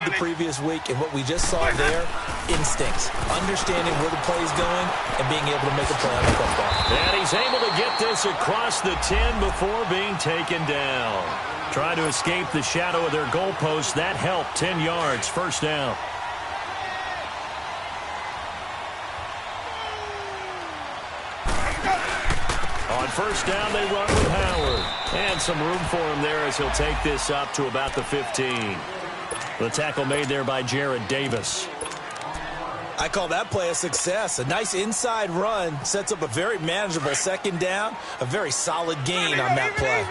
the previous week, and what we just saw there, instincts, understanding where the play is going and being able to make a play on the football. And he's able to get this across the 10 before being taken down. Trying to escape the shadow of their goalpost. That helped. 10 yards, first down. On first down, they run with Howard. And some room for him there as he'll take this up to about the 15. The tackle made there by Jared Davis. I call that play a success. A nice inside run sets up a very manageable second down, a very solid gain on that play.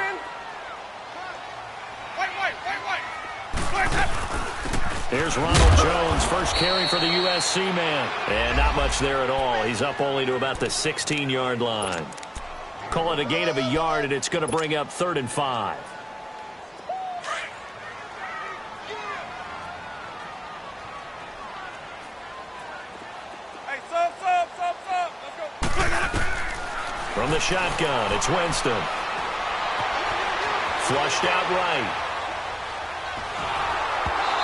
Here's Ronald Jones, first carry for the USC man. And not much there at all. He's up only to about the 16-yard line. Call it a gain of a yard, and it's going to bring up 3rd and 5. From the shotgun, it's Winston. Flushed out right.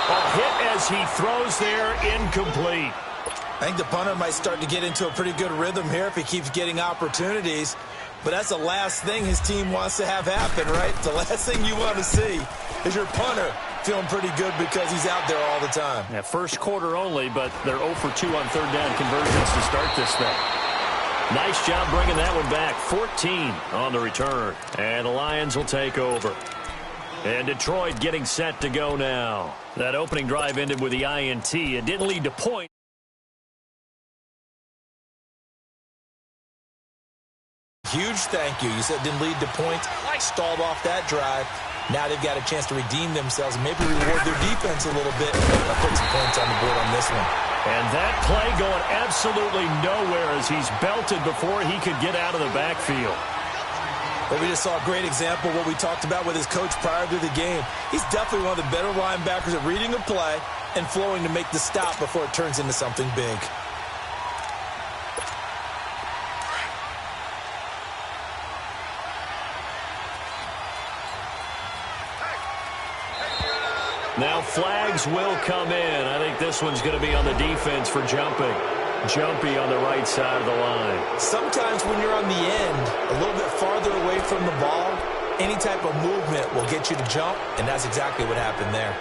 A hit as he throws there, incomplete. I think the punter might start to get into a pretty good rhythm here if he keeps getting opportunities. But that's the last thing his team wants to have happen, right? The last thing you want to see is your punter feeling pretty good because he's out there all the time. Yeah, first quarter only, but they're 0 for 2 on third down conversions to start this thing. Nice job bringing that one back. 14 on the return. And the Lions will take over. And Detroit getting set to go now. That opening drive ended with the INT. It didn't lead to point. Huge thank you. You said didn't lead to points. Stalled off that drive. Now they've got a chance to redeem themselves and maybe reward their defense a little bit. I'll put some points on the board on this one. And that play going absolutely nowhere as he's belted before he could get out of the backfield. But we just saw a great example of what we talked about with his coach prior to the game. He's definitely one of the better linebackers at reading a play and flowing to make the stop before it turns into something big. Now flags will come in. I think this one's going to be on the defense for jumping. Jumpy on the right side of the line. Sometimes when you're on the end, a little bit farther away from the ball, any type of movement will get you to jump, and that's exactly what happened there.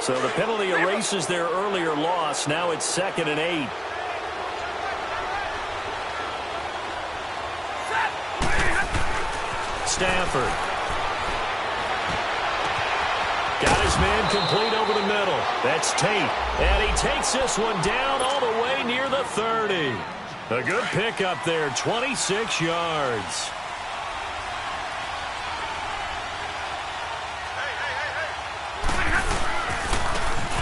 So the penalty erases their earlier loss. Now it's 2nd and 8. Stafford. Got his man complete over the middle. That's Tate. And he takes this one down all the way near the 30. A good pickup there, 26 yards.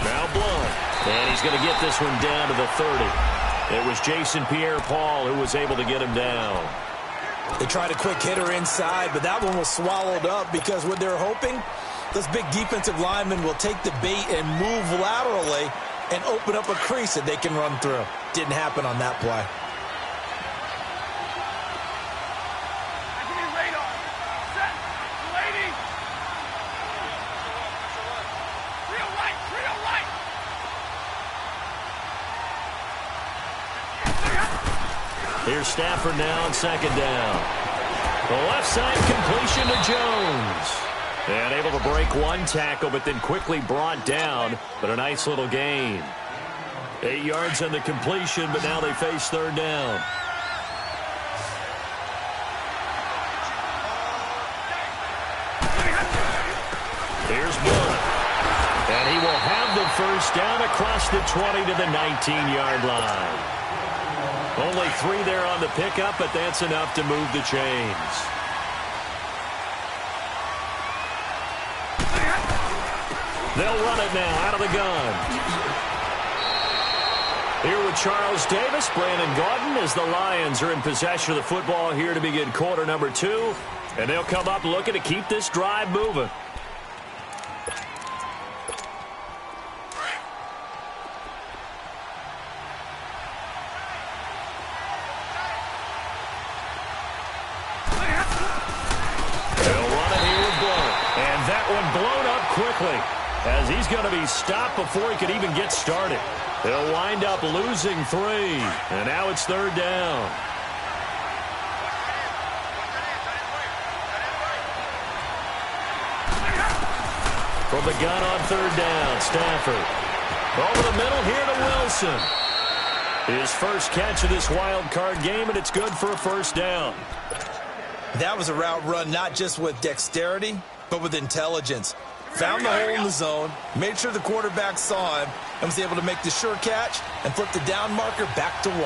Now Blunt. And he's going to get this one down to the 30. It was Jason Pierre-Paul who was able to get him down. They tried a quick hitter inside, but that one was swallowed up because what they're hoping, those big defensive linemen will take the bait and move laterally and open up a crease that they can run through. Didn't happen on that play. Here's Stafford now on 2nd down. The left side completion to Jones. And able to break one tackle, but then quickly brought down. But a nice little gain. 8 yards on the completion, but now they face 3rd down. Here's Blunt. And he will have the first down across the 20 to the 19-yard line. Only 3 there on the pickup, but that's enough to move the chains. They'll run it now out of the gun. Here with Charles Davis, Brandon Gaudin, as the Lions are in possession of the football here to begin quarter number 2. And they'll come up looking to keep this drive moving. They'll run it here with Blunt. And that one blown up quickly. as he's going to be stopped before he could even get started. He'll wind up losing 3, and now it's 3rd down. From the gun on 3rd down, Stafford. Over the middle here to Wilson. His first catch of this wild card game, and it's good for a 1st down. That was a route run not just with dexterity, but with intelligence. Found the hole in the zone, made sure the quarterback saw him, and was able to make the sure catch and flip the down marker back to 1.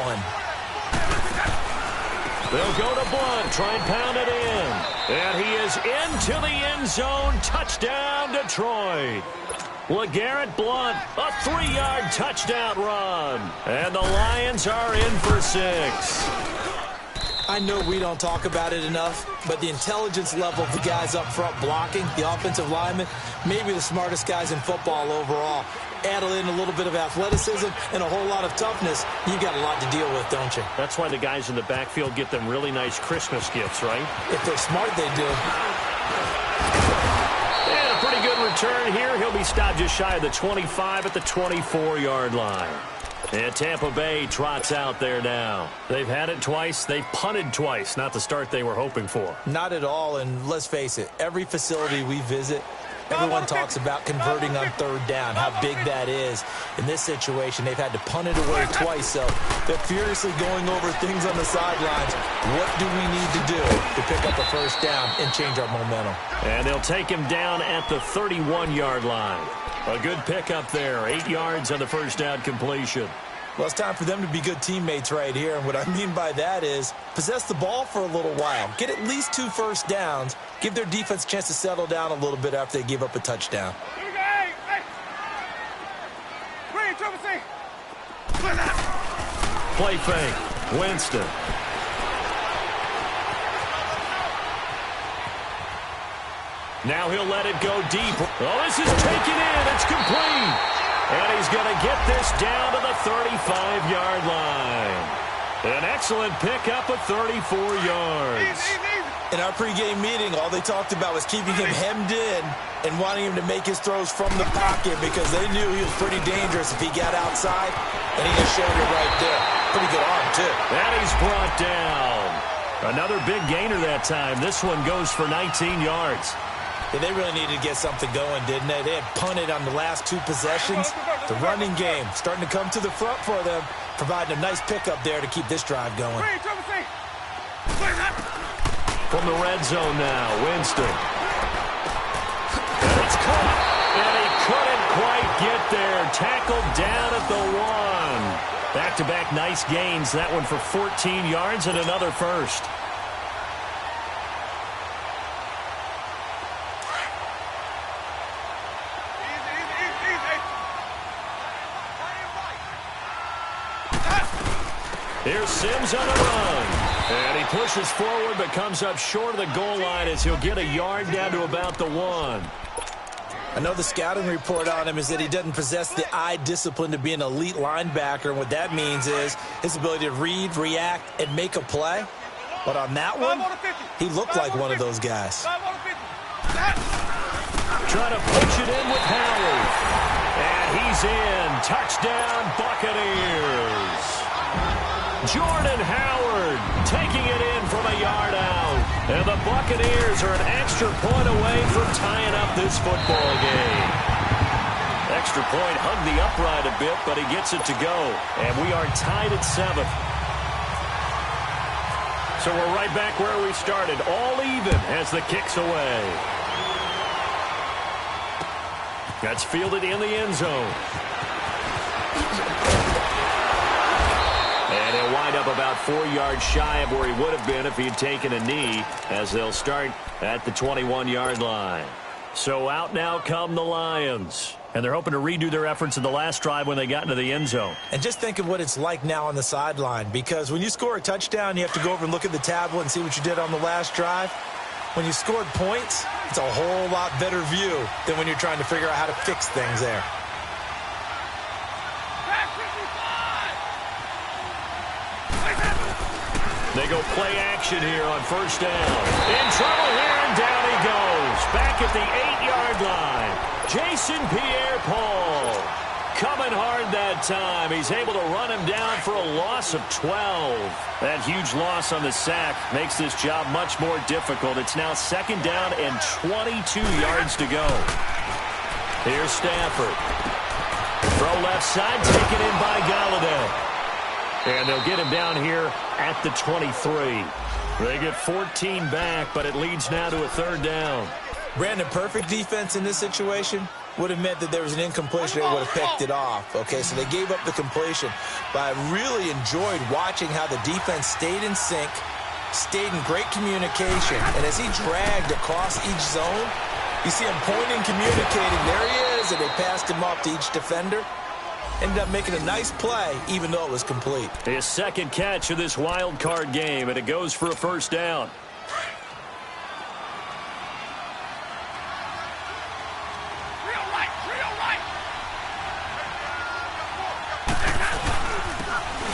They'll go to Blunt, try and pound it in. And he is into the end zone. Touchdown, Detroit. LeGarrette Blunt, a 3-yard touchdown run. And the Lions are in for 6. I know we don't talk about it enough, but the intelligence level of the guys up front blocking, the offensive linemen, maybe the smartest guys in football overall. Add in a little bit of athleticism and a whole lot of toughness, you've got a lot to deal with, don't you? That's why the guys in the backfield get them really nice Christmas gifts, right? If they're smart, they do. And a pretty good return here. He'll be stopped just shy of the 25 at the 24-yard line. And Tampa Bay trots out there now. They've had it twice. They've punted twice. Not the start they were hoping for. Not at all, and let's face it, every facility we visit, everyone talks about converting on 3rd down, how big that is. In this situation, they've had to punt it away twice, so they're furiously going over things on the sidelines. What do we need to do to pick up a 1st down and change our momentum? And they'll take him down at the 31-yard line. A good pickup there, 8 yards on the 1st down completion. Well, it's time for them to be good teammates right here, and what I mean by that is possess the ball for a little while. Get at least 2 1st downs. Give their defense a chance to settle down a little bit after they give up a touchdown. Play fake, Winston. Now he'll let it go deep. Oh, this is taken in. It's complete. And he's going to get this down to the 35-yard line. An excellent pickup of 34 yards. In our pregame meeting, all they talked about was keeping him hemmed in and wanting him to make his throws from the pocket because they knew he was pretty dangerous if he got outside, and he just showed it right there. Pretty good arm, too. And he's brought down. Another big gainer that time. This one goes for 19 yards. Yeah, they really needed to get something going, didn't they? They had punted on the last 2 possessions. The running game starting to come to the front for them, providing a nice pickup there to keep this drive going. From the red zone now, Winston. And it's caught. And he couldn't quite get there. Tackled down at the 1. Back-to-back nice gains. That one for 14 yards and another 1st. Here's Sims on a run. And he pushes forward but comes up short of the goal line as he'll get a yard down to about the 1. I know the scouting report on him is that he doesn't possess the eye discipline to be an elite linebacker. And what that means is his ability to read, react, and make a play. But on that one, he looked like one of those guys. Trying to push it in with Howard. And he's in. Touchdown, Buccaneers. Jordan Howard taking it in from a yard out. And the Buccaneers are an extra point away from tying up this football game. Extra point hugged the upright a bit, but he gets it to go. And we are tied at 7. So we're right back where we started, all even as the kick's away. That's fielded in the end zone. And he'll wind up about 4 yards shy of where he would have been if he'd taken a knee, as they'll start at the 21-yard line. So out now come the Lions. And they're hoping to redo their efforts in the last drive when they got into the end zone. And just think of what it's like now on the sideline, because when you score a touchdown, you have to go over and look at the tablet and see what you did on the last drive. When you scored points, it's a whole lot better view than when you're trying to figure out how to fix things there. They go play action here on 1st down. In trouble here, and down he goes. Back at the 8-yard line. Jason Pierre-Paul. Coming hard that time. He's able to run him down for a loss of 12. That huge loss on the sack makes this job much more difficult. It's now 2nd down and 22 yards to go. Here's Stafford. Throw left side, taken in by Galladay. And they'll get him down here at the 23. They get 14 back, but it leads now to a 3rd down. Brandon, perfect defense in this situation would have meant that there was an incompletion. They would have picked it off. Okay, so they gave up the completion. But I really enjoyed watching how the defense stayed in sync, stayed in great communication. And as he dragged across each zone, you see him pointing, communicating. There he is, and they passed him off to each defender. Ended up making a nice play, even though it was complete. His 2nd catch of this wild card game, and it goes for a 1st down.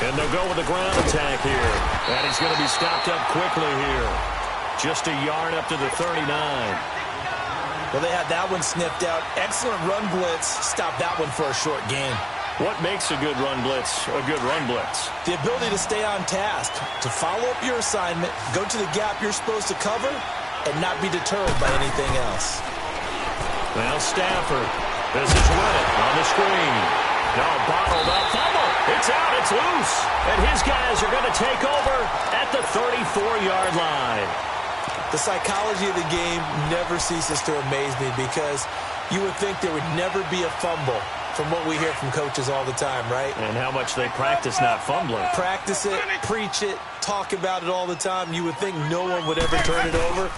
And they'll go with the ground attack here. And he's going to be stopped up quickly here. Just a yard up to the 39. Well, they had that one sniffed out. Excellent run blitz. Stopped that one for a short gain. What makes a good run blitz a good run blitz? The ability to stay on task, to follow up your assignment, go to the gap you're supposed to cover, and not be deterred by anything else. Now Stafford. This is Witt on the screen. Now bottled up. Fumble. It's out. It's loose. And his guys are going to take over at the 34-yard line. The psychology of the game never ceases to amaze me because you would think there would never be a fumble from what we hear from coaches all the time, right? And how much they practice not fumbling. Practice it, preach it, talk about it all the time. You would think no one would ever turn it over.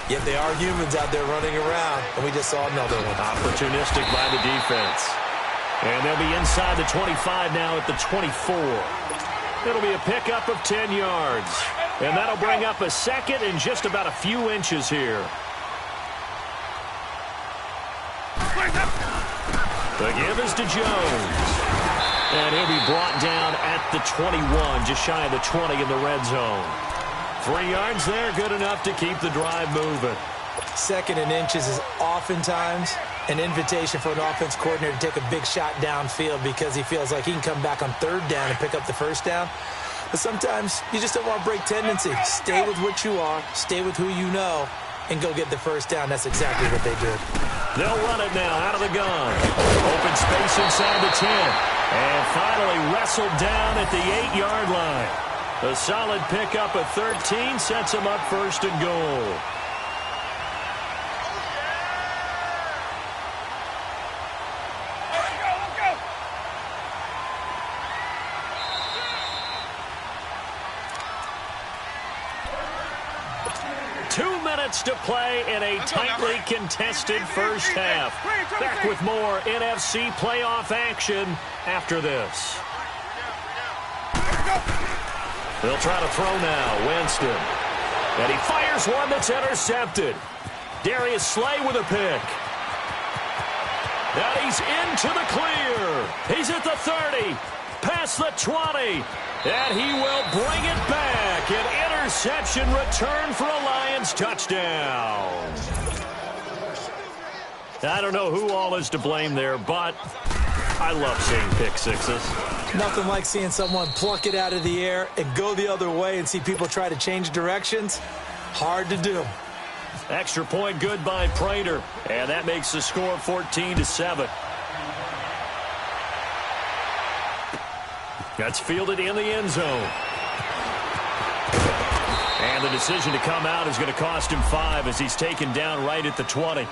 Yet they are humans out there running around, and we just saw another one. Opportunistic by the defense. And they'll be inside the 25 now at the 24. It'll be a pickup of 10 yards. And that'll bring up a 2nd and just about a few inches here. The give is to Jones. And he'll be brought down at the 21, just shy of the 20 in the red zone. 3 yards there, good enough to keep the drive moving. 2nd and inches is oftentimes an invitation for an offense coordinator to take a big shot downfield because he feels like he can come back on 3rd down and pick up the 1st down. But sometimes you just don't want to break tendency. Stay with what you are, stay with who you know, and go get the 1st down. That's exactly what they did. They'll run it now out of the gun. Open space inside the 10. And finally wrestled down at the 8-yard line. A solid pickup of 13 sets him up 1st and goal. To play in a tightly contested first half. Back with more NFC playoff action after this. They'll try to throw now. Winston. And he fires one that's intercepted. Darius Slay with a pick. Now he's into the clear. He's at the 30. Past the 20. And he will bring it back. An interception return for a Lions touchdown. I don't know who all is to blame there, but I love seeing pick sixes. Nothing like seeing someone pluck it out of the air and go the other way and see people try to change directions. Hard to do. Extra point good by Prater. And that makes the score 14-7. That's fielded in the end zone. And the decision to come out is going to cost him 5 as he's taken down right at the 20.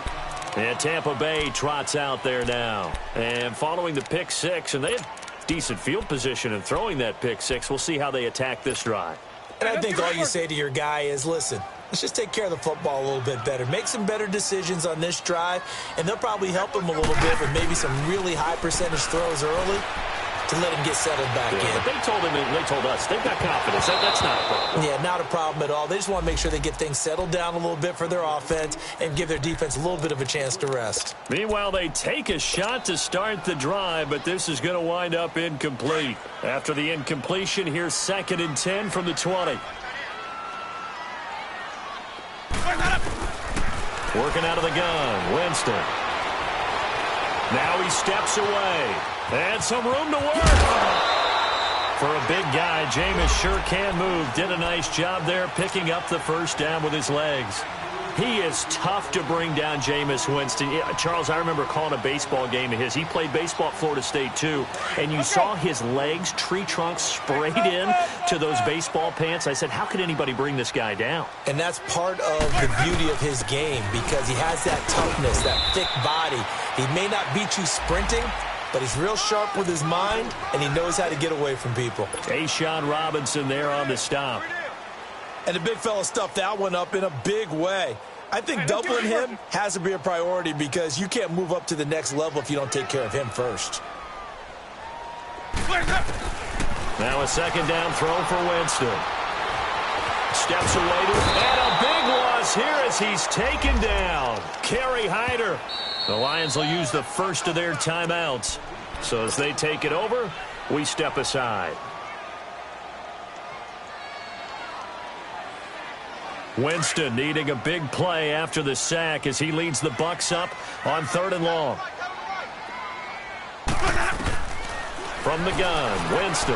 And Tampa Bay trots out there now. And following the pick 6, and they had decent field position in throwing that pick 6. We'll see how they attack this drive. And I think all you say to your guy is, listen, let's just take care of the football a little bit better. Make some better decisions on this drive, and they'll probably help him a little bit with maybe some really high percentage throws early to let him get settled back in. But they told him, and they told us, they've got confidence. That's not a problem. Yeah, not a problem at all. They just want to make sure they get things settled down a little bit for their offense and give their defense a little bit of a chance to rest. Meanwhile, they take a shot to start the drive, but this is going to wind up incomplete. After the incompletion, here's 2nd and 10 from the 20. Working out of the gun, Winston. Now he steps away. And some room to work. For a big guy, Jameis sure can move. Did a nice job there picking up the first down with his legs. He is tough to bring down, Jameis Winston. Charles, I remember calling a baseball game of his. He played baseball at Florida State, too. And you saw his legs, tree trunks sprayed in to those baseball pants. I said, how could anybody bring this guy down? And that's part of the beauty of his game because he has that toughness, that thick body. He may not beat you sprinting, but he's real sharp with his mind, and he knows how to get away from people. Tayshaun Robinson there on the stop. And the big fella stuffed that one up in a big way. I think doubling him has to be a priority because you can't move up to the next level if you don't take care of him first. Now a second down throw for Winston. Steps away and a big loss here as he's taken down. Kerry Hyder. The Lions will use the first of their timeouts. So as they take it over, we step aside. Winston needing a big play after the sack as he leads the Bucs up on 3rd and long. From the gun, Winston.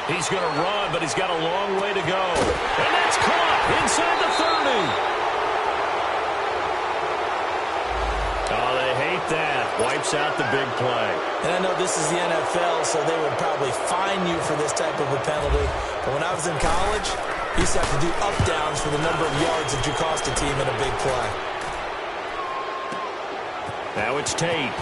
He's going to run, but he's got a long way to go. And that's caught inside the 30. Oh, they hate that. Wipes out the big play. And I know this is the NFL, so they would probably fine you for this type of a penalty. But when I was in college, you used to have to do up-downs for the number of yards that you cost a team in a big play. Now it's Tate.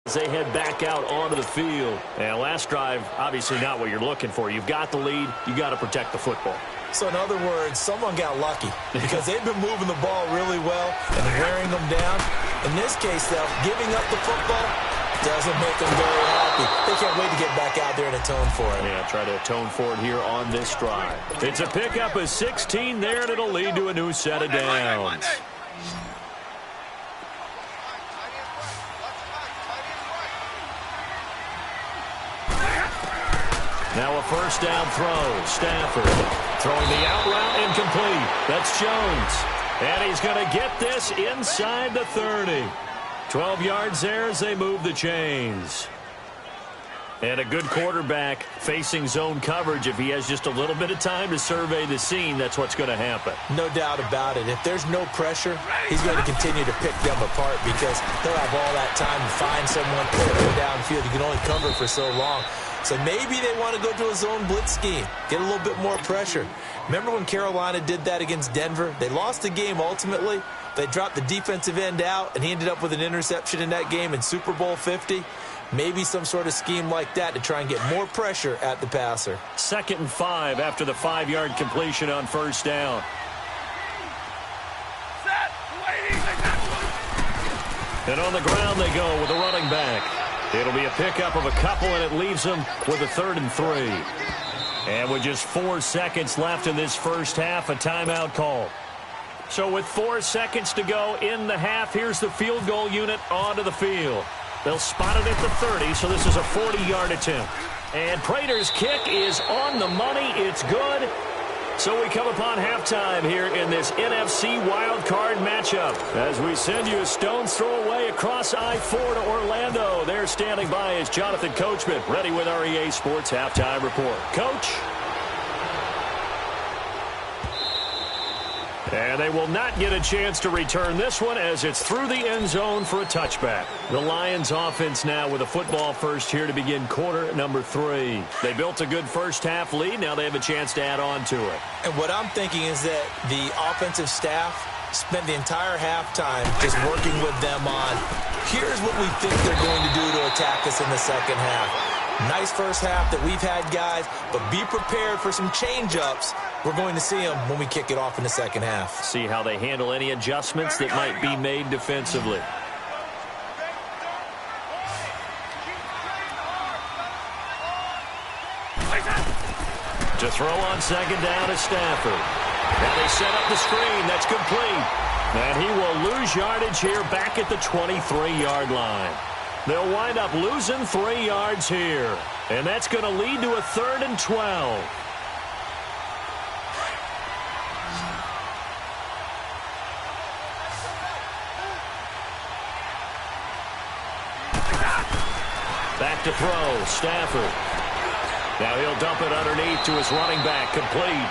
As they head back out onto the field. And last drive, obviously not what you're looking for. You've got the lead. You got to protect the football. So in other words, someone got lucky because they've been moving the ball really well and wearing them down. In this case, though, giving up the football doesn't make them very happy. They can't wait to get back out there and atone for it. Yeah, try to atone for it here on this drive. It's a pickup of 16 there, and it'll lead to a new set of downs. Now a first down throw. Stafford throwing the out route incomplete. That's Jones. And he's going to get this inside the 30. 12 yards there as they move the chains. And a good quarterback facing zone coverage. If he has just a little bit of time to survey the scene, that's what's going to happen. No doubt about it. If there's no pressure, he's going to continue to pick them apart because they'll have all that time to find someone to go downfield. You can only cover for so long. So maybe they want to go to a zone blitz scheme, get a little bit more pressure. Remember when Carolina did that against Denver? They lost the game ultimately. They dropped the defensive end out, and he ended up with an interception in that game in Super Bowl 50. Maybe some sort of scheme like that to try and get more pressure at the passer. 2nd and 5 after the 5-yard completion on first down. And on the ground they go with a running back. It'll be a pickup of a couple, and it leaves them with a 3rd and 3. And with just 4 seconds left in this first half, a timeout call. So with 4 seconds to go in the half, here's the field goal unit onto the field. They'll spot it at the 30, so this is a 40-yard attempt. And Prater's kick is on the money. It's good. So we come upon halftime here in this NFC wildcard matchup as we send you a stone's throw away across I-4 to Orlando. There standing by is Jonathan Coachman, ready with our EA Sports Halftime Report. Coach? And they will not get a chance to return this one as it's through the end zone for a touchback. The Lions offense now with a football first here to begin quarter number 3. They built a good first half lead. Now they have a chance to add on to it. And what I'm thinking is that the offensive staff spent the entire halftime just working with them on, here's what we think they're going to do to attack us in the second half. Nice first half that we've had, guys, but be prepared for some change-ups. We're going to see them when we kick it off in the second half. See how they handle any adjustments that might be made defensively. To throw on second down is Stafford. Now they set up the screen. That's complete. And he will lose yardage here back at the 23-yard line. They'll wind up losing 3 yards here. And that's going to lead to a 3rd and 12. Back to throw, Stafford. Now he'll dump it underneath to his running back, complete.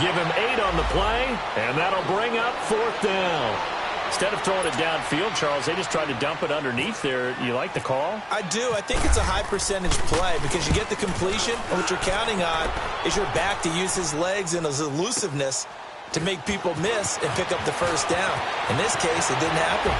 Give him 8 on the play, and that'll bring up 4th down. Instead of throwing it downfield, Charles, they just tried to dump it underneath there. You like the call? I do. I think it's a high-percentage play because you get the completion, and what you're counting on is your back to use his legs and his elusiveness to make people miss and pick up the 1st down. In this case, it didn't happen.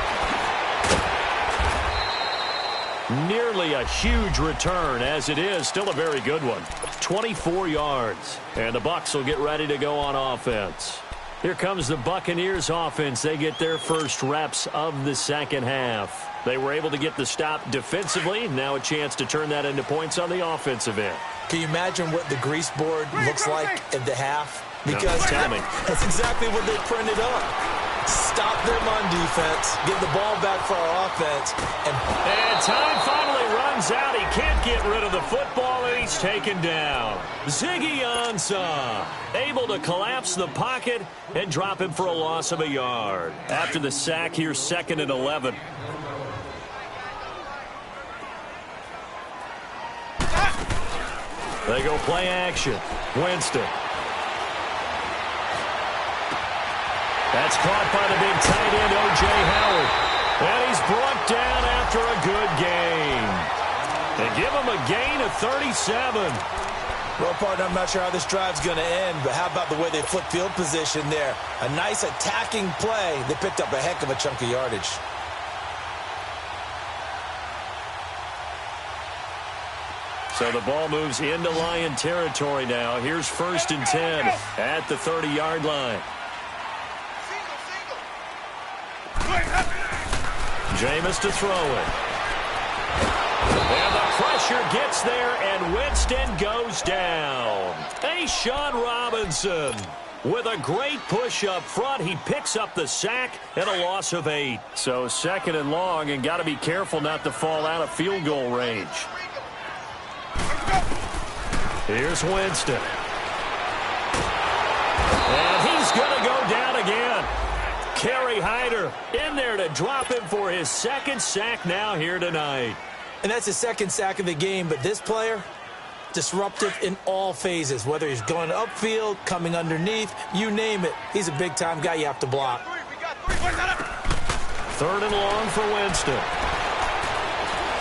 Nearly a huge return, as it is. Still a very good one. 24 yards. And the Bucs will get ready to go on offense. Here comes the Buccaneers offense. They get their first reps of the second half. They were able to get the stop defensively. Now a chance to turn that into points on the offensive end. Can you imagine what the grease board looks like at the half? Because no, tell me. That's exactly what they printed up. Stop them on defense, get the ball back for our offense. And time finally runs out. He can't get rid of the football, and he's taken down. Ziggy Ansah able to collapse the pocket and drop him for a loss of a yard. After the sack, here's 2nd and 11. They go play action. Winston. That's caught by the big tight end, O.J. Howard. And he's brought down after a good gain. They give him a gain of 37. Well, partner, I'm not sure how this drive's going to end, but how about the way they flip field position there? A nice attacking play. They picked up a heck of a chunk of yardage. So the ball moves into Lion territory now. Here's 1st and 10 at the 30-yard line. Jameis to throw it. And the pressure gets there, and Winston goes down. Sean Robinson with a great push up front. He picks up the sack and a loss of 8. So 2nd and long, and got to be careful not to fall out of field goal range. Here's Winston. And he's going to go down again. Kerry Hyder in there to drop him for his 2nd sack now here tonight. And that's his 2nd sack of the game, but this player, disruptive in all phases, whether he's going upfield, coming underneath, you name it. He's a big-time guy you have to block. 3rd and long for Winston.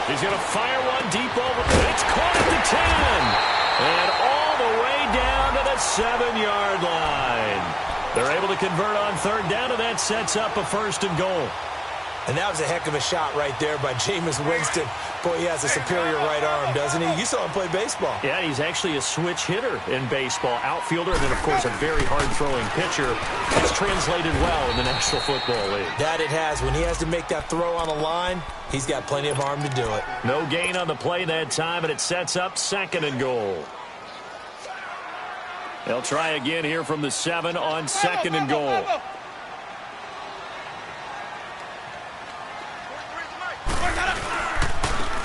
He's going to fire one deep over. It's caught at the 10. And all the way down to the 7-yard line. They're able to convert on 3rd down, and that sets up a 1st and goal. And that was a heck of a shot right there by Jameis Winston. Boy, he has a superior right arm, doesn't he? You saw him play baseball. Yeah, he's actually a switch hitter in baseball. Outfielder, and then, of course, a very hard-throwing pitcher. It's translated well in the National Football League. That it has. When he has to make that throw on the line, he's got plenty of arm to do it. No gain on the play that time, and it sets up 2nd and goal. They'll try again here from the 7 on 2nd and goal.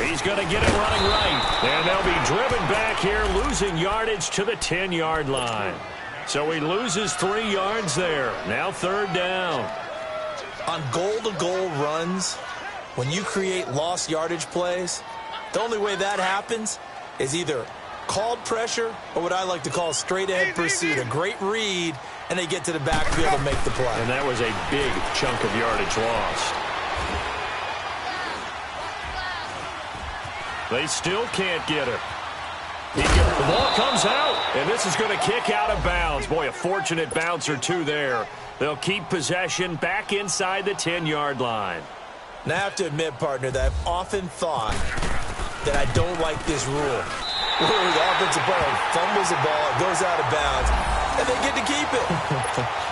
He's going to get it running right. And they'll be driven back here, losing yardage to the 10-yard line. So he loses 3 yards there. Now 3rd down. On goal-to-goal runs, when you create lost yardage plays, the only way that happens is either called pressure or what I like to call straight-ahead pursuit. A great read, and they get to the backfield and make the play. And that was a big chunk of yardage lost. They still can't get it. The ball comes out, and this is going to kick out of bounds. Boy, a fortunate bounce or two there. They'll keep possession back inside the 10-yard line. Now, I have to admit, partner, that I've often thought that I don't like this rule. Where the offensive player fumbles the ball, it goes out of bounds. and they get to keep it.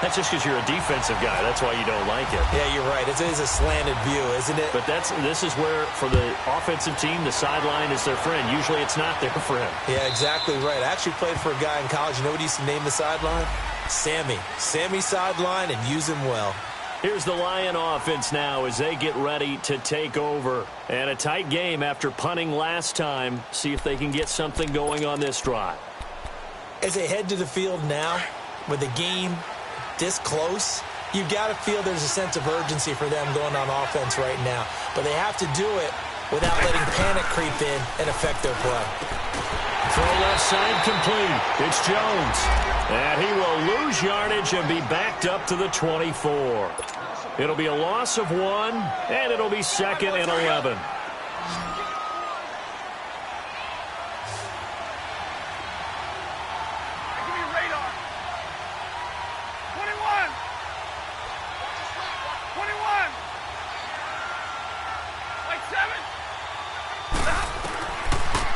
That's just because you're a defensive guy. That's why you don't like it. Yeah, you're right. It is a slanted view, isn't it? But this is where, for the offensive team, the sideline is their friend. Usually it's not their friend. Yeah, exactly right. I actually played for a guy in college. You know what he used to name the sideline? Sammy. Sammy sideline, and use him well. Here's the Lion offense now as they get ready to take over. And a tight game after punting last time. See if they can get something going on this drive. As they head to the field now, with the game this close, you've got to feel there's a sense of urgency for them going on offense right now. But they have to do it without letting panic creep in and affect their play. Throw left side complete. It's Jones. And he will lose yardage and be backed up to the 24. It'll be a loss of 1, and it'll be 2nd and 11.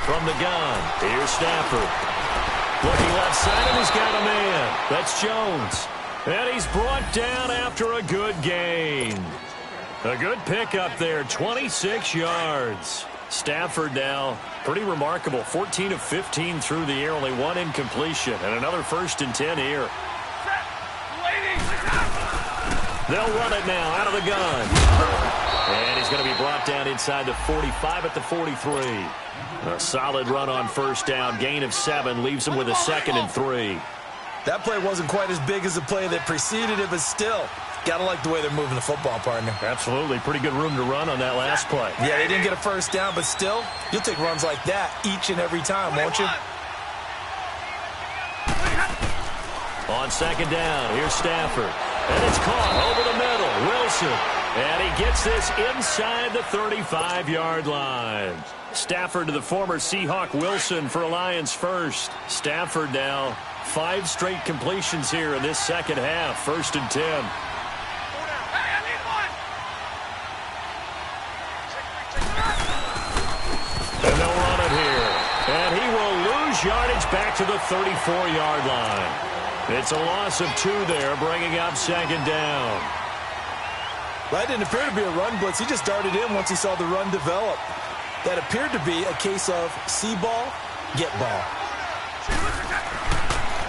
From the gun, here's Stafford. Looking left side, and he's got a man. That's Jones. And he's brought down after a good gain. A good pickup there, 26 yards. Stafford now, pretty remarkable, 14 of 15 through the air, only 1 incompletion, and another 1st and 10 here. They'll run it now out of the gun. And he's going to be brought down inside the 45 at the 43. A solid run on 1st down, gain of 7, leaves him with a 2nd and 3. That play wasn't quite as big as the play that preceded it, but still, got to like the way they're moving the football, partner. Absolutely. Pretty good room to run on that last play. Yeah, they didn't get a 1st down, but still, you'll take runs like that each and every time, won't you? On 2nd down, here's Stafford. And it's caught over the middle. Wilson. And he gets this inside the 35-yard line. Stafford to the former Seahawk Wilson for Lions first. Stafford now 5 straight completions here in this second half. 1st and 10. And they'll run it here. And he will lose yardage back to the 34-yard line. It's a loss of 2 there, bringing up 2nd down. That didn't appear to be a run blitz. He just darted in once he saw the run develop. That appeared to be a case of see ball, get ball.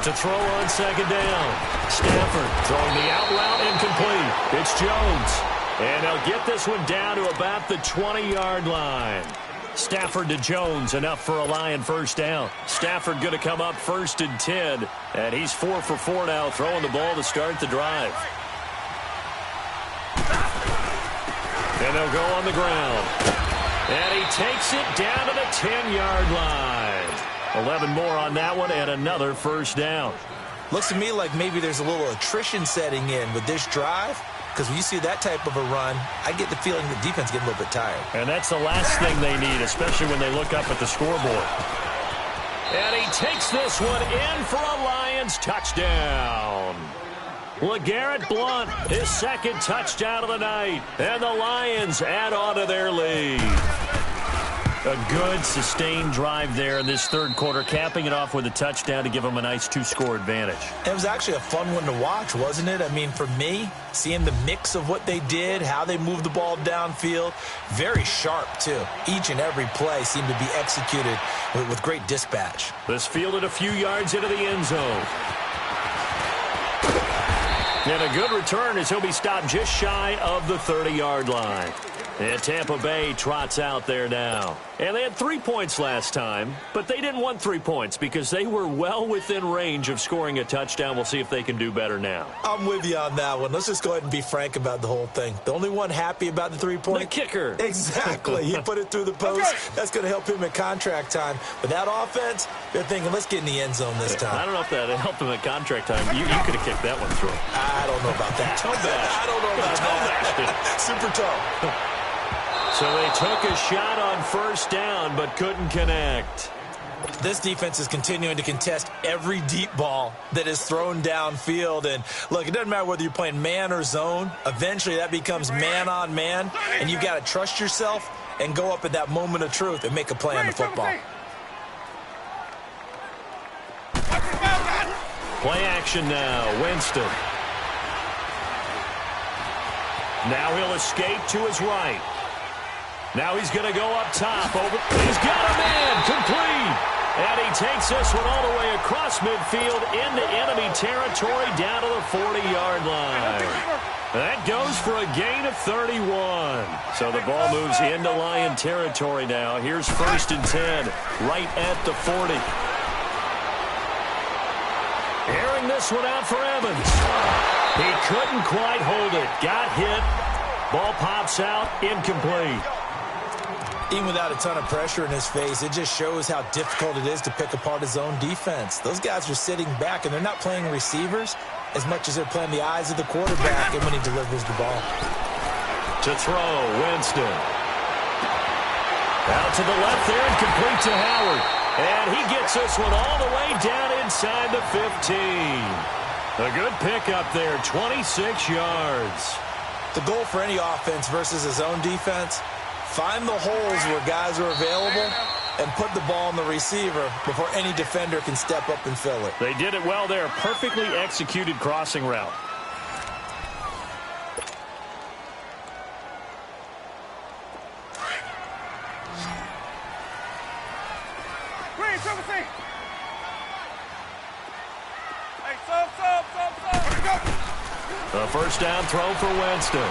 To throw on 2nd down. Stafford throwing the out route incomplete. It's Jones. And they'll get this one down to about the 20-yard line. Stafford to Jones, enough for a Lion 1st down. Stafford going to come up 1st and 10. And he's 4 for 4 now, throwing the ball to start the drive. And they'll go on the ground. And he takes it down to the 10-yard line. 11 more on that one and another 1st down. Looks to me like maybe there's a little attrition setting in with this drive, because when you see that type of a run, I get the feeling the defense getting a little bit tired. And that's the last thing they need, especially when they look up at the scoreboard. And he takes this one in for a Lions touchdown. LeGarrette Blount, his 2nd touchdown of the night. And the Lions add on to their lead. A good, sustained drive there in this 3rd quarter, capping it off with a touchdown to give them a nice 2-score advantage. It was actually a fun one to watch, wasn't it? I mean, for me, seeing the mix of what they did, how they moved the ball downfield, very sharp, too. Each and every play seemed to be executed with great dispatch. This fielded a few yards into the end zone. And a good return as he'll be stopped just shy of the 30-yard line. And Tampa Bay trots out there now. And they had 3 points last time, but they didn't want 3 points because they were well within range of scoring a touchdown. We'll see if they can do better now. I'm with you on that one. Let's just go ahead and be frank about the whole thing. The only one happy about the 3-point? The kicker. Exactly. He put it through the post. That's going to help him at contract time. But that offense, they're thinking, let's get in the end zone this time. I don't know if that helped him at contract time. You could have kicked that one through. I don't know about that. Toe bash. I don't know about that. Super toe. So they took a shot on 1st down, but couldn't connect. This defense is continuing to contest every deep ball that is thrown downfield. And, look, it doesn't matter whether you're playing man or zone. Eventually, that becomes man-on-man, and you've got to trust yourself and go up at that moment of truth and make a play on the football. Play action now. Winston. Now he'll escape to his right. Now he's going to go up top. He's got a man. Complete. And he takes this one all the way across midfield into enemy territory down to the 40-yard line. That goes for a gain of 31. So the ball moves into Lion territory now. Here's 1st and 10, right at the 40. Airing this one out for Evans. He couldn't quite hold it. Got hit. Ball pops out. Incomplete. Even without a ton of pressure in his face, it just shows how difficult it is to pick apart his own defense. Those guys are sitting back, and they're not playing receivers as much as they're playing the eyes of the quarterback and when he delivers the ball. To throw, Winston. Out to the left there and complete to Howard. And he gets this one all the way down inside the 15. A good pickup there, 26 yards. The goal for any offense versus his own defense, find the holes where guys are available and put the ball on the receiver before any defender can step up and fill it. They did it well there. Perfectly executed crossing route. A first down throw for Winston.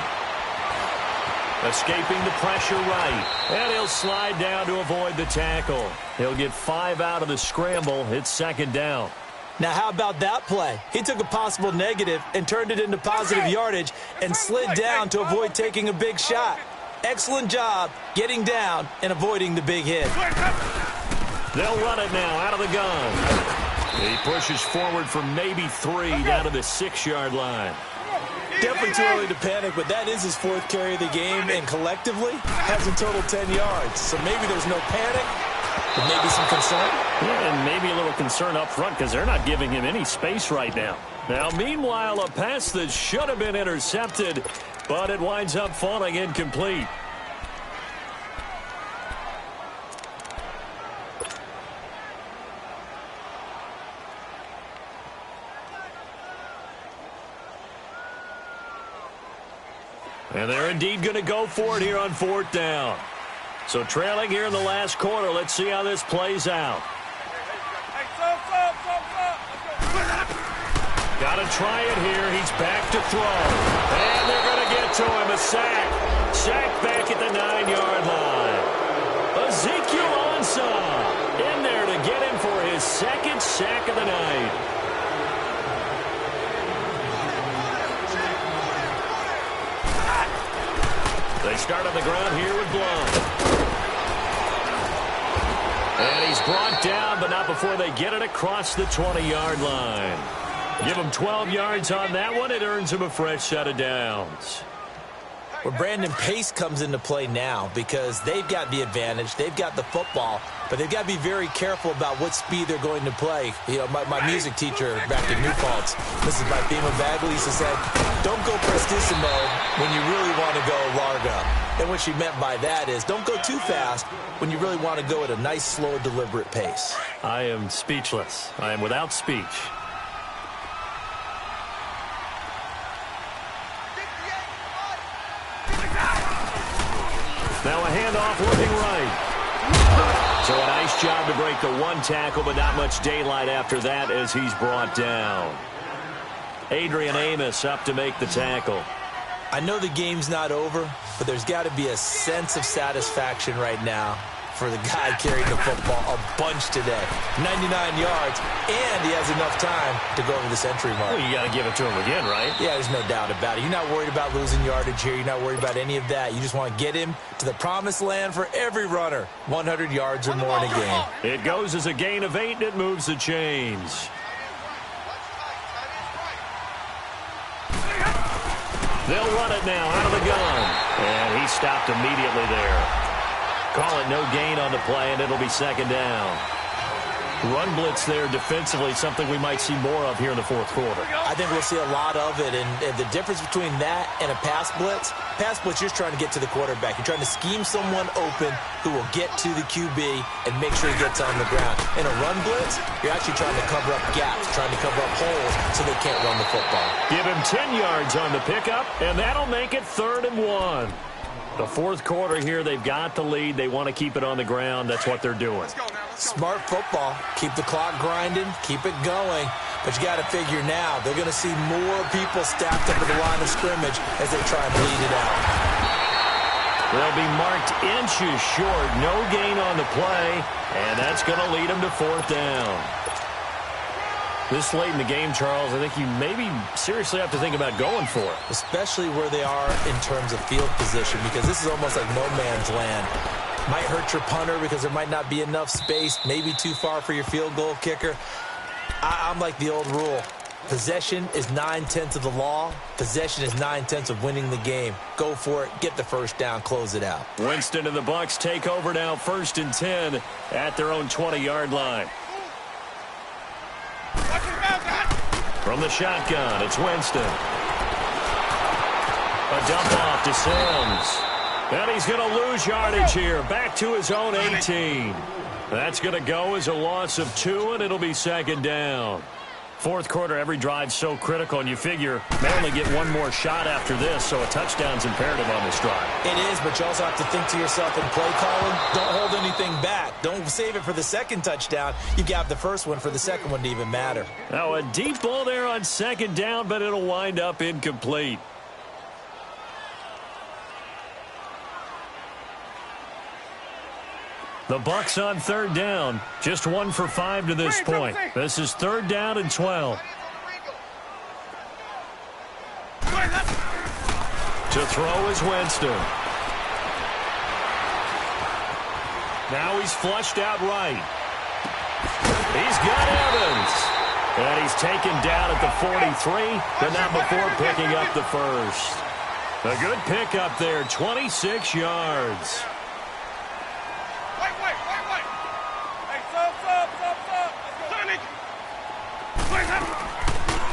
Escaping the pressure right. And he'll slide down to avoid the tackle. He'll get 5 out of the scramble. It's 2nd down. Now, how about that play? He took a possible negative and turned it into positive yardage and slid down to avoid taking a big shot. Excellent job getting down and avoiding the big hit. They'll run it now out of the gun. He pushes forward for maybe 3 down to the 6-yard line. Definitely too early to panic, but that is his 4th carry of the game, and collectively has a total 10 yards. So maybe there's no panic, but maybe some concern. Yeah, and maybe a little concern up front because they're not giving him any space right now. Now, meanwhile, a pass that should have been intercepted, but it winds up falling incomplete. And they're indeed going to go for it here on 4th down. So trailing here in the last quarter. Let's see how this plays out. Got to try it here. He's back to throw. And they're going to get to him. A sack. Sack back at the 9-yard line. Ezekiel Ansah in there to get him for his 2nd sack of the night. They start on the ground here with Blount. And he's brought down, but not before they get it across the 20-yard line. Give him 12 yards on that one. It earns him a fresh set of downs. Where Brandon Pace comes into play now because they've got the advantage. They've got the football, but they've got to be very careful about what speed they're going to play. You know, my music teacher back in New Paltz, Mrs. Bifema Bagley, used to say, don't go prestissimo when you really want to go largo. And what she meant by that is don't go too fast when you really want to go at a nice, slow, deliberate pace. I am speechless. I am without speech. Now a handoff looking right. So a nice job to break the 1 tackle, but not much daylight after that as he's brought down. Adrian Amos up to make the tackle. I know the game's not over, but there's got to be a sense of satisfaction right now for the guy carrying the football a bunch today. 99 yards, and he has enough time to go over the century mark. Well, you got to give it to him again, right? Yeah, there's no doubt about it. You're not worried about losing yardage here. You're not worried about any of that. You just want to get him to the promised land for every runner. 100 yards or more in a game. It goes as a gain of 8, and it moves the chains. They'll run it now out of the gun. And he stopped immediately there. Call it no gain on the play, and it'll be 2nd down. Run blitz there defensively, something we might see more of here in the fourth quarter. I think we'll see a lot of it, and the difference between that and a pass blitz, you're just trying to get to the quarterback. You're trying to scheme someone open who will get to the QB and make sure he gets on the ground. In a run blitz, you're actually trying to cover up gaps, trying to cover up holes so they can't run the football. Give him 10 yards on the pickup, and that'll make it 3rd and 1. The fourth quarter here, they've got the lead. They want to keep it on the ground. That's what they're doing. Smart football. Keep the clock grinding. Keep it going. But you got to figure now, they're going to see more people stacked up at the line of scrimmage as they try and bleed it out. They'll be marked inches short. No gain on the play, and that's going to lead them to 4th down. This late in the game, Charles, I think you maybe seriously have to think about going for it. Especially where they are in terms of field position, because this is almost like no man's land. Might hurt your punter because there might not be enough space, maybe too far for your field goal kicker. I'm like the old rule. Possession is 9/10 of the law. Possession is 9/10 of winning the game. Go for it. Get the first down. Close it out. Winston and the Bucs take over now, 1st and 10 at their own 20-yard line. From the shotgun, it's Winston. A dump off to Sims. And he's going to lose yardage here. Back to his own 18. That's going to go as a loss of 2, and it'll be 2nd down. Fourth quarter, every drive's so critical, and you figure they only get one more shot after this, so a touchdown's imperative on this drive. It is, but you also have to think to yourself in play calling, don't hold anything back. Don't save it for the second touchdown. You got the first one for the second one to even matter. Now, a deep ball there on 2nd down, but it'll wind up incomplete. The Bucs on 3rd down. Just 1 for 5 to this point. This is 3rd down and 12. To throw is Winston. Now he's flushed out right. He's got Evans. And he's taken down at the 43, but not before picking up the first. A good pickup there, 26 yards.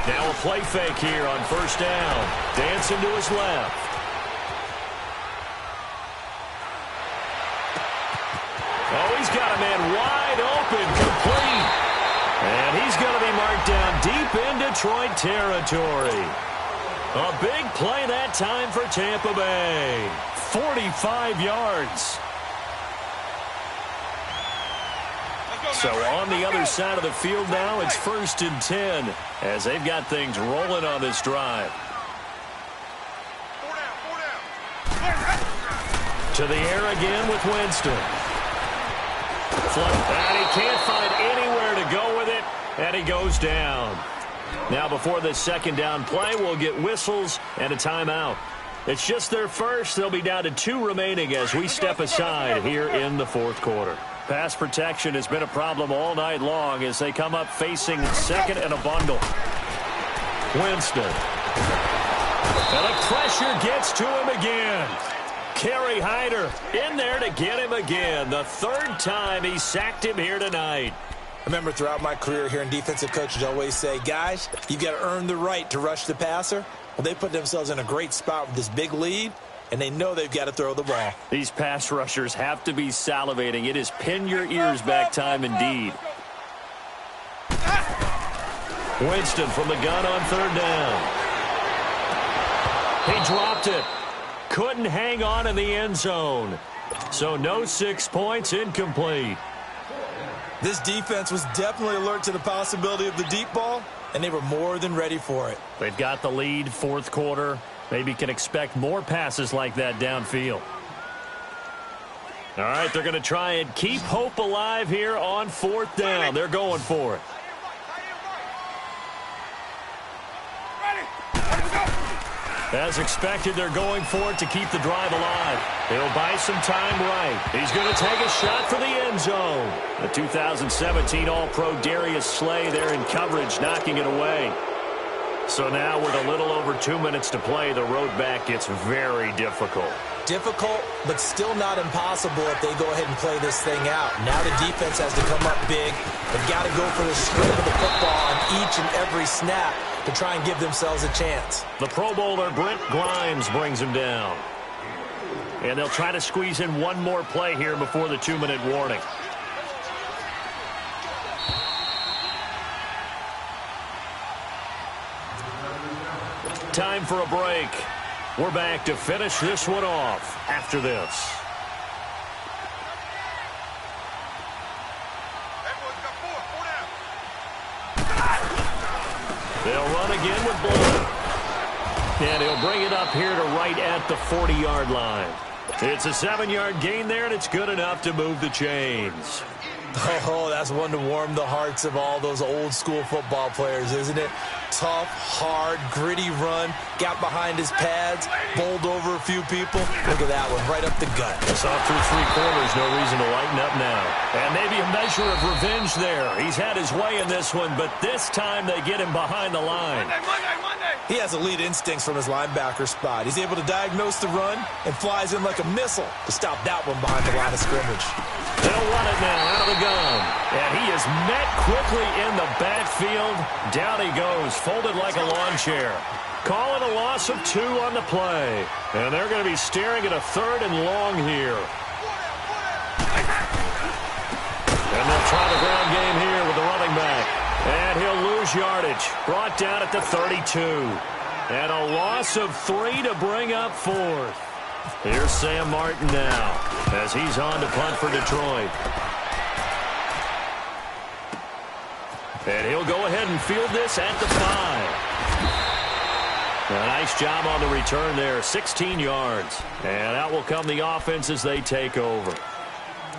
Now a play fake here on 1st down. Dancing to his left. Oh, he's got a man wide open, complete. And he's going to be marked down deep in Detroit territory. A big play that time for Tampa Bay. 45 yards. So on the other side of the field now, it's 1st and 10 as they've got things rolling on this drive. To the air again with Winston. And he can't find anywhere to go with it, and he goes down. Now before this 2nd down play, we'll get whistles and a timeout. It's just their first. They'll be down to 2 remaining as we step aside here in the fourth quarter. Pass protection has been a problem all night long as they come up facing 2nd and a bundle. Winston. And the pressure gets to him again. Kerry Hyder in there to get him again. The 3rd time he sacked him here tonight. I remember throughout my career here in defensive coaches always say, guys, you've got to earn the right to rush the passer. Well, they put themselves in a great spot with this big lead, and they know they've got to throw the ball. These pass rushers have to be salivating. It is pin your ears back time indeed. Winston from the gun on 3rd down. He dropped it. Couldn't hang on in the end zone. So no 6 points, incomplete. This defense was definitely alert to the possibility of the deep ball, and they were more than ready for it. They've got the lead, fourth quarter. Maybe can expect more passes like that downfield. All right, they're going to try and keep hope alive here on 4th down. They're going for it. As expected, they're going for it to keep the drive alive. They'll buy some time right. He's going to take a shot for the end zone. The 2017 All-Pro Darius Slay there in coverage, knocking it away. So now with a little over 2 minutes to play, the road back gets very difficult. Difficult, but still not impossible if they go ahead and play this thing out. Now the defense has to come up big. They've got to go for the strength of the football on each and every snap to try and give themselves a chance. The Pro Bowler, Brent Grimes, brings him down. And they'll try to squeeze in one more play here before the 2-minute warning. Time for a break. We're back to finish this one off after this. They'll run again with Blood. And he'll bring it up here to right at the 40-yard line. It's a 7-yard gain there, and it's good enough to move the chains. Oh, that's one to warm the hearts of all those old-school football players, isn't it? Tough, hard, gritty run, got behind his pads, bowled over a few people. Look at that one, right up the gut. Saw through 3 quarters, no reason to lighten up now. And maybe a measure of revenge there. He's had his way in this one, but this time they get him behind the line. Monday. He has elite instincts from his linebacker spot. He's able to diagnose the run and flies in like a missile to stop that one behind the line of scrimmage. They'll run it now out of the gun. And he is met quickly in the backfield. Down he goes, folded like a lawn chair. Call it a loss of 2 on the play. And they're going to be staring at a 3rd and long here. And they'll try the ground game here with the running back. And he'll lose yardage. Brought down at the 32. And a loss of 3 to bring up 4th. Here's Sam Martin now as he's on to punt for Detroit. And he'll go ahead and field this at the 5. A nice job on the return there, 16 yards. And out will come the offense as they take over.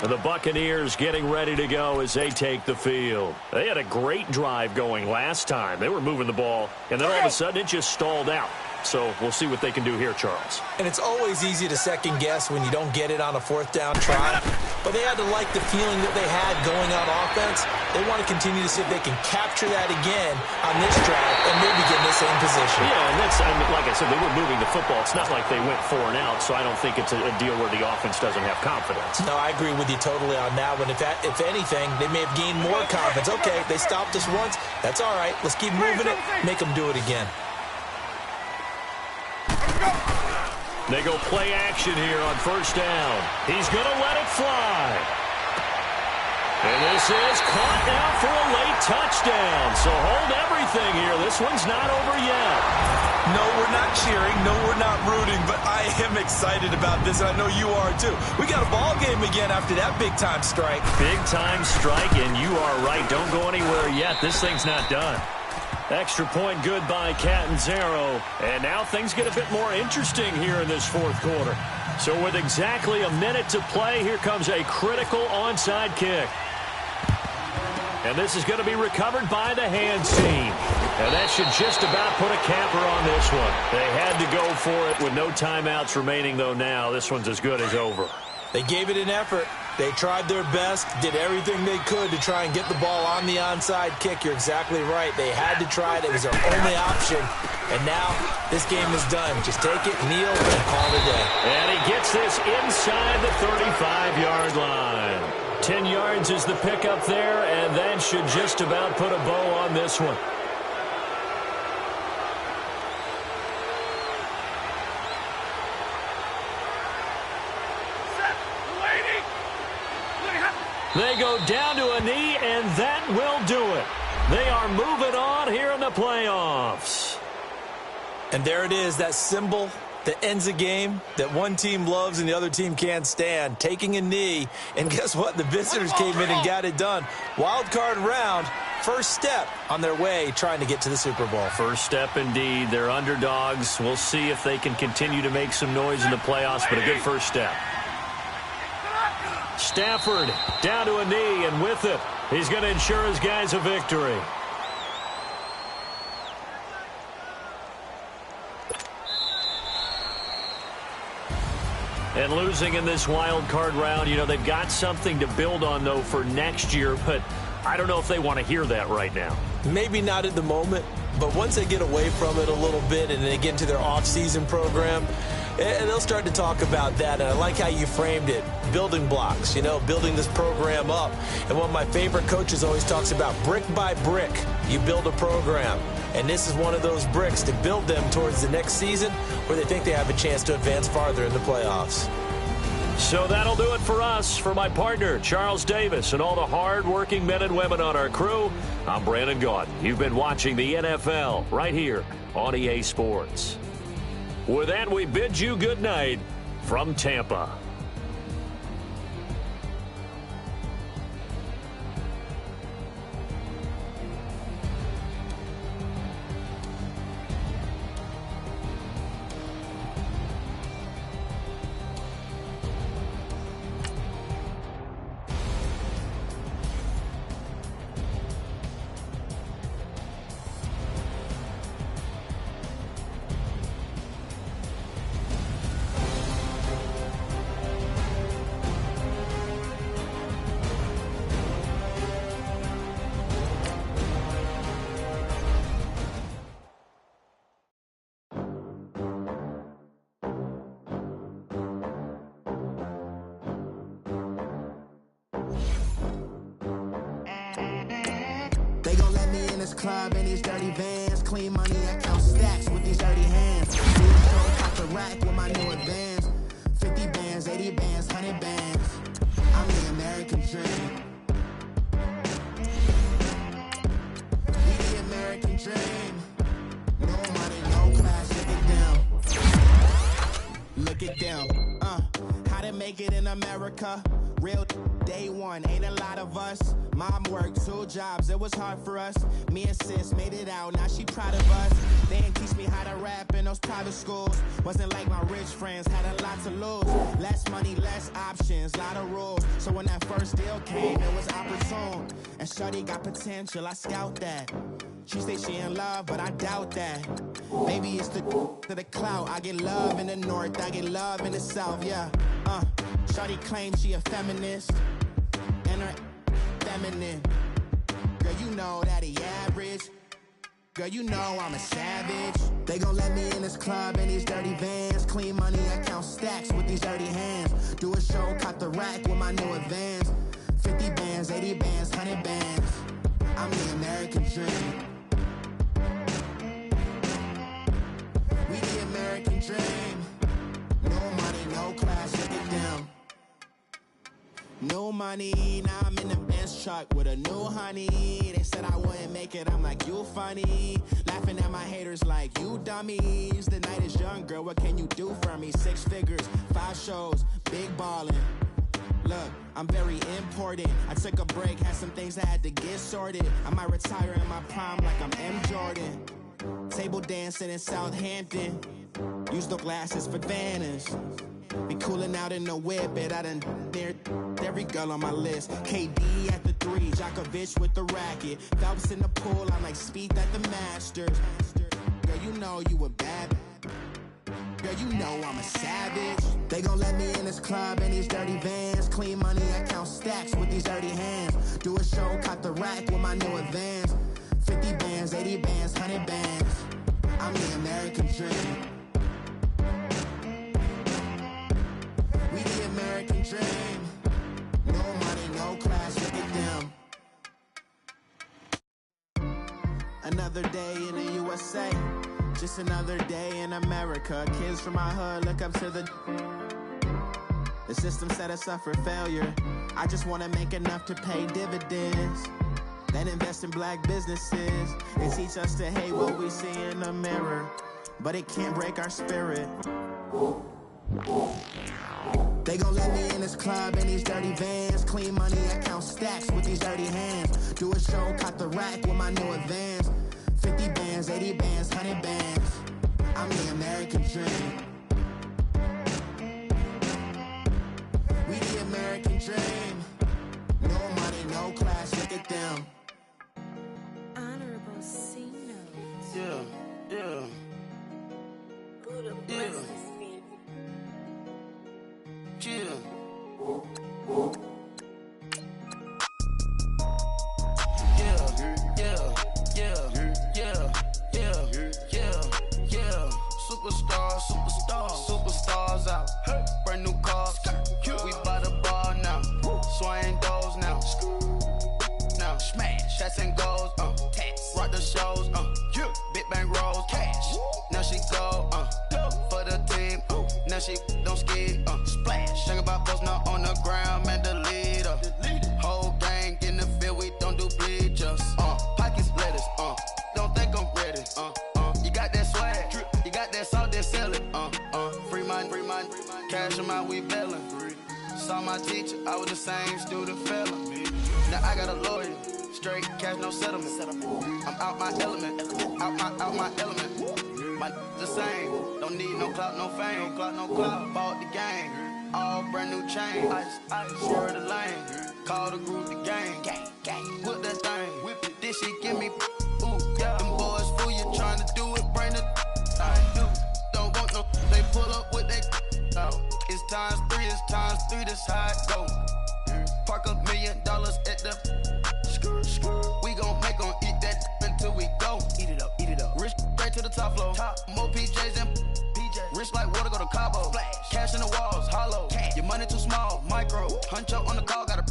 And the Buccaneers getting ready to go as they take the field. They had a great drive going last time. They were moving the ball, and then all of a sudden it just stalled out. So we'll see what they can do here, Charles. And it's always easy to second guess when you don't get it on a 4th down try. But they had to like the feeling that they had going on offense. They want to continue to see if they can capture that again on this drive and maybe get in the same position. Yeah, and that's, I mean, like I said, they were moving the football. It's not like they went 4 and out, so I don't think it's a deal where the offense doesn't have confidence. No, I agree with you totally on that one. If anything, they may have gained more confidence. Okay, they stopped us once. That's all right. Let's keep moving it. Make them do it again. They go play action here on 1st down. He's going to let it fly. And this is caught now for a late touchdown. So hold everything here. This one's not over yet. No, we're not cheering. No, we're not rooting. But I am excited about this, and I know you are too. We got a ball game again after that big-time strike. Big-time strike, and you are right. Don't go anywhere yet. This thing's not done. Extra point good by Catanzaro. And now things get a bit more interesting here in this 4th quarter. So with exactly a minute to play, here comes a critical onside kick. And this is going to be recovered by the hands team. And that should just about put a capper on this one. They had to go for it with no timeouts remaining, though now. This one's as good as over. They gave it an effort. They tried their best, did everything they could to try and get the ball on the onside kick. You're exactly right. They had to try it. It was their only option. And now this game is done. Just take it, kneel, and call it a day. And he gets this inside the 35-yard line. 10 yards is the pickup there, and that should just about put a bow on this one. They go down to a knee, and that will do it. They are moving on here in the playoffs. And there it is, that symbol that ends a game that one team loves and the other team can't stand, taking a knee. And guess what? The visitors came in and got it done. Wild card round, first step on their way trying to get to the Super Bowl. First step indeed. They're underdogs. We'll see if they can continue to make some noise in the playoffs, but a good first step. Stafford down to a knee, and with it, he's going to ensure his guys a victory. And losing in this wild card round, you know, they've got something to build on, though, for next year, but I don't know if they want to hear that right now. Maybe not at the moment, but once they get away from it a little bit and they get into their off-season program, they'll start to talk about that. And I like how you framed it, building blocks, building this program up. And one of my favorite coaches always talks about brick by brick, you build a program. And this is one of those bricks to build them towards the next season where they think they have a chance to advance farther in the playoffs. So that'll do it for us. For my partner, Charles Davis, and all the hard-working men and women on our crew, I'm Brandon Gaudin. You've been watching the NFL right here on EA Sports. With that, we bid you good night from Tampa. They gon' let me in this club in these dirty vans. Clean money, I count stacks with these dirty hands. Do a show, pop the rack with my new advance. 50 bands, 80 bands, 100 bands. I'm the American dream. We the American dream. No money, no class, look it down. Look it down. How to make it in America. Real day one, ain't a lot of us. Mom worked 2 jobs, it was hard for us. Me and sis made it out, now she proud of us. They didn't teach me how to rap in those private schools. Wasn't like my rich friends, had a lot to lose. Less money, less options, lot of rules. So when that first deal came, it was opportune. And shorty got potential, I scout that. She say she in love, but I doubt that. Maybe it's to the clout. I get love in the north, I get love in the south, yeah. Shorty claims she a feminist, and her feminine. Girl, you know that he average. Girl, you know I'm a savage. They gon' let me in this club in these dirty vans. Clean money, I count stacks with these dirty hands. Do a show, cop the rack with my new advance. 50 bands, 80 bands, 100 bands. I'm the American dream. We the American dream. No money, no class, look it down. No money, now I'm in the Benz truck with a new honey. They said I wouldn't make it, I'm like, you funny. Laughing at my haters like, you dummies. The night is young, girl, what can you do for me? 6 figures, 5 shows, big ballin'. Look, I'm very important. I took a break, had some things I had to get sorted. I might retire in my prime like I'm M. Jordan. Table dancing in Southampton. Use the glasses for Vannas. Be cooling out in the whip, but I done near every girl on my list. KD at the 3, Djokovic with the racket. Phelps in the pool, I'm like Speed at the Masters. Girl, you know you a bad. Girl, you know I'm a savage. They gon' let me in this club in these dirty vans. Clean money, I count stacks with these dirty hands. Do a show, cop the rack with my new advance. 50 bands, 80 bands, 100 bands. I'm the American dream. We the American dream. No money, no class, look it down. Another day in the USA. Just another day in America. Kids from my hood look up to the system set us up for failure. I just want to make enough to pay dividends. Then invest in black businesses. They teach us to hate what we see in the mirror, but it can't break our spirit. They gon' let me in this club in these dirty vans. Clean money, I count stacks with these dirty hands. Do a show, cop the rack with my new advance. 50 bands, 80 bands, 100 bands. I'm the American dream. We the American dream. No money, no class, look at them. Honorable C notes. Yeah. Buddha Yeah. blesses me. superstars out. Brand new cars, we by the bar now. Swing doors now. Now smash, shots and goals, tax. Rock the shows, big bang rolls, cash. Now she go, for the team, now she don't ski, splash. Think about post now on the ground, man, the leader. Whole gang in the field, we don't do bleachers. Pockets lettuce, don't think I'm ready, you got that swag, you got that salt, then sell it, free mind, cash them out, we bailin'. Saw my teacher, I was the same student fella. Now I got a lawyer, straight cash, no settlement. I'm out my element, out my element. My the same, don't need no clout, no fame, bought the game, all brand new chain, ice, swerve the lane, call the group the gang, whip that thing, whip it, this shit give me, ooh, yeah. Them boys fool you trying to do it, bring the, I do, don't want no, they pull up with they, it's times three, this how it go. Park $1 million at the we gon' make 'em eat that until we go. Eat it up. Rich straight to the top floor. More PJs and rich like water, go to Cabo. Splash. Cash in the walls, hollow. Cash. Your money too small, micro. Hunch up on the call, gotta.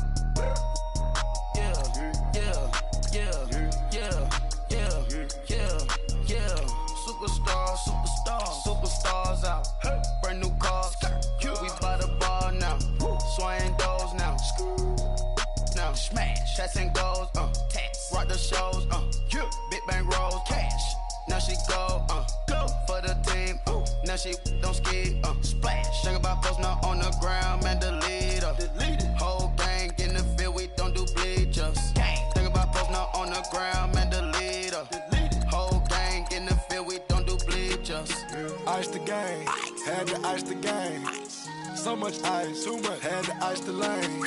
Superstars out. Brand new cars. We by the bar now. Swing doors now. Now smash, shots and goals, tax. Rock the shows, big bang rolls, cash. Now she go for the team, now she don't ski, splash. Think about post now on the ground, man, the leader. Whole gang in the field, we don't do bleachers. Think about post now on the ground, man, the leader. Whole gang in the field, we don't do bleachers. Ice the game, had to ice the game. So much ice, too much, had to ice the lane.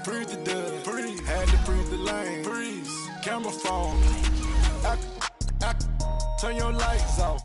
Freeze the dub, freeze, had to freeze the lane. Freeze, camera phone, turn your lights off.